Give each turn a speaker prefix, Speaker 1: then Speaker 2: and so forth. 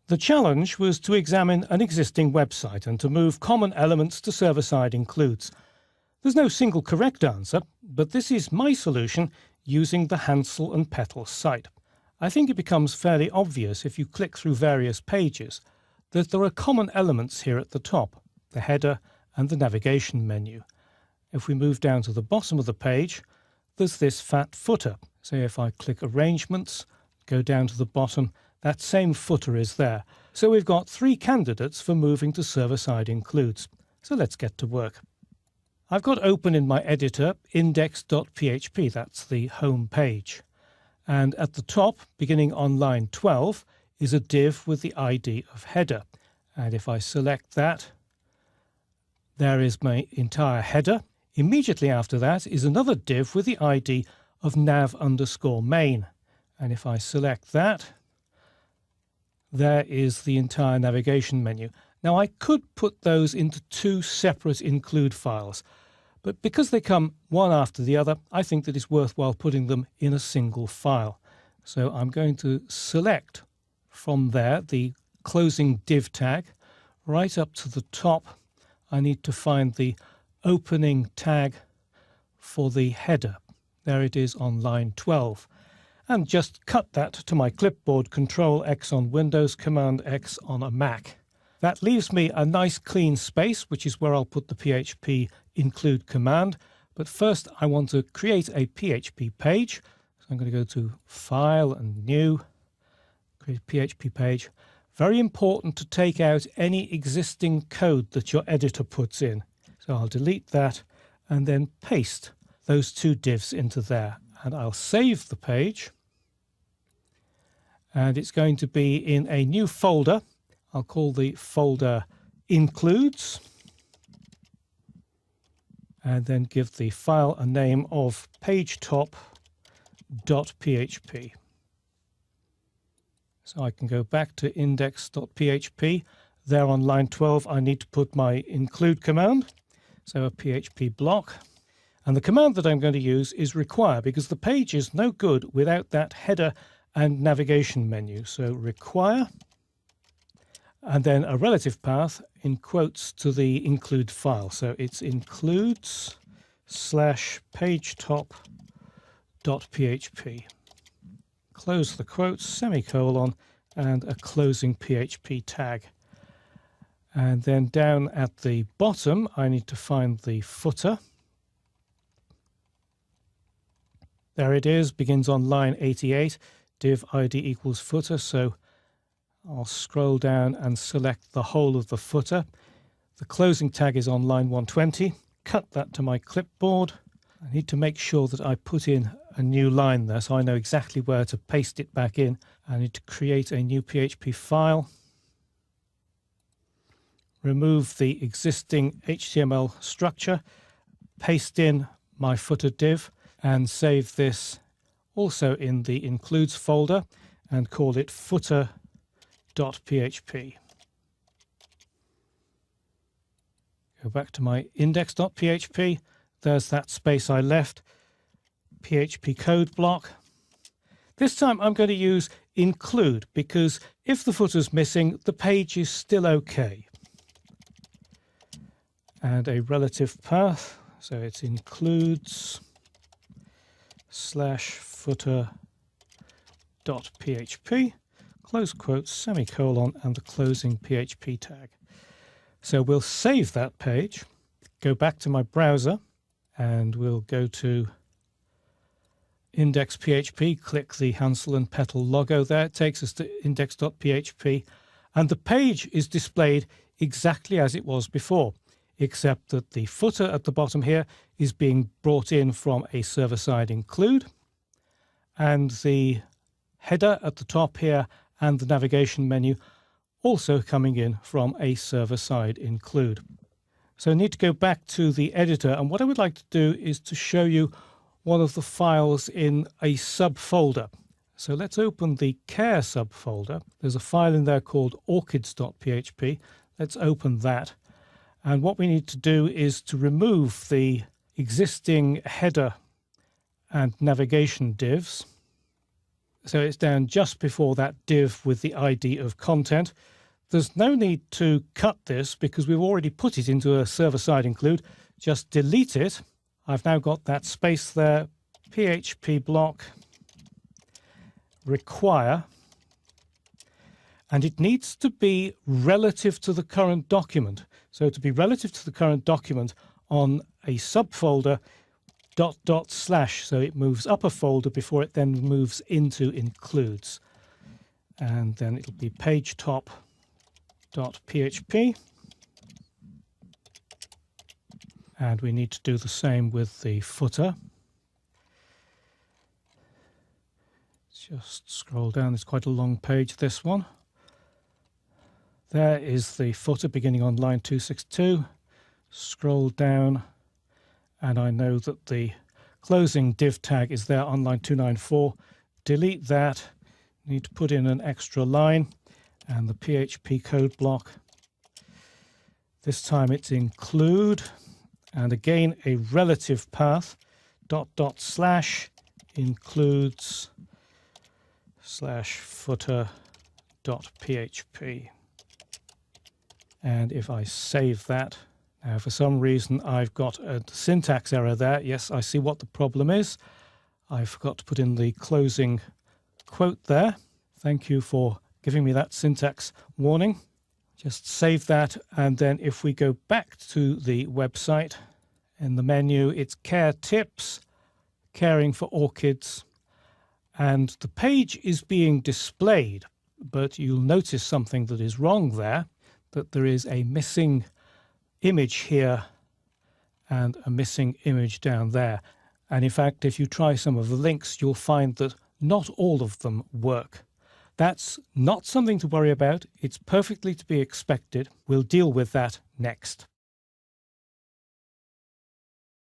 Speaker 1: The challenge was to examine an existing website and to move common elements to server-side includes. There's no single correct answer, but this is my solution using the Hansel and Petal site. I think it becomes fairly obvious if you click through various pages that there are common elements here at the top, the header and the navigation menu. If we move down to the bottom of the page, there's this fat footer. So if I click Arrangements, go down to the bottom, that same footer is there. So we've got 3 candidates for moving to server-side includes. So let's get to work. I've got open in my editor index.php, that's the home page. And at the top, beginning on line 12, is a div with the ID of header. And if I select that, there is my entire header. Immediately after that is another div with the ID of nav_main. And if I select that, there is the entire navigation menu. Now I could put those into 2 separate include files, but because they come one after the other, I think that it's worthwhile putting them in a single file. So I'm going to select from there the closing div tag. Right up to the top, I need to find the opening tag for the header. There it is on line 12. And just cut that to my clipboard, Control X on Windows, Command X on a Mac. That leaves me a nice clean space, which is where I'll put the PHP include command. But first I want to create a PHP page. So I'm going to go to File and New, create a PHP page. Very important to take out any existing code that your editor puts in. So I'll delete that and then paste those 2 divs into there. And I'll save the page. And it's going to be in a new folder. I'll call the folder includes. And then give the file a name of pagetop.php. So I can go back to index.php. There on line 12, I need to put my include command. So a PHP block. And the command that I'm going to use is require, because the page is no good without that header and navigation menu. So require, and then a relative path in quotes to the include file. So it's includes/pagetop.php. Close the quotes, semicolon, and a closing PHP tag. And then down at the bottom, I need to find the footer. There it is, begins on line 88, div ID equals footer. So I'll scroll down and select the whole of the footer. The closing tag is on line 120. Cut that to my clipboard. I need to make sure that I put in a new line there so I know exactly where to paste it back in. I need to create a new PHP file. Remove the existing HTML structure. Paste in my footer div. And save this also in the includes folder and call it footer.php. Go back to my index.php. There's that space I left. PHP code block. This time I'm going to use include because if the footer's missing, the page is still okay. And a relative path. So it's includes/footer.php, close quotes, semicolon, and the closing PHP tag. So we'll save that page, go back to my browser, and we'll go to index.php, click the Hansel and Petal logo there. It takes us to index.php, and the page is displayed exactly as it was before, except that the footer at the bottom here is being brought in from a server-side include, and the header at the top here and the navigation menu also coming in from a server-side include. So I need to go back to the editor, and what I would like to do is to show you one of the files in a subfolder. So let's open the care subfolder. There's a file in there called orchids.php. Let's open that. And what we need to do is to remove the existing header and navigation divs. So it's down just before that div with the ID of content. There's no need to cut this because we've already put it into a server-side include. Just delete it. I've now got that space there. PHP block require, and it needs to be relative to the current document. So to be relative to the current document on a subfolder // so it moves up a folder before it then moves into includes. And then it'll be pagetop.php. And we need to do the same with the footer. Just scroll down, it's quite a long page, this one. There is the footer beginning on line 262. Scroll down, and I know that the closing div tag is there on line 294. Delete that. Need to put in an extra line, and the PHP code block. This time it's include, and again a relative path, // includes /footer.php. And if I save that, now for some reason I've got a syntax error there. Yes, I see what the problem is. I forgot to put in the closing quote there. Thank you for giving me that syntax warning. Just save that, and then if we go back to the website, in the menu it's Care Tips, Caring for Orchids, and the page is being displayed, but you'll notice something that is wrong there, that there is a missing image here and a missing image down there. And in fact, if you try some of the links, you'll find that not all of them work. That's not something to worry about. It's perfectly to be expected. We'll deal with that next.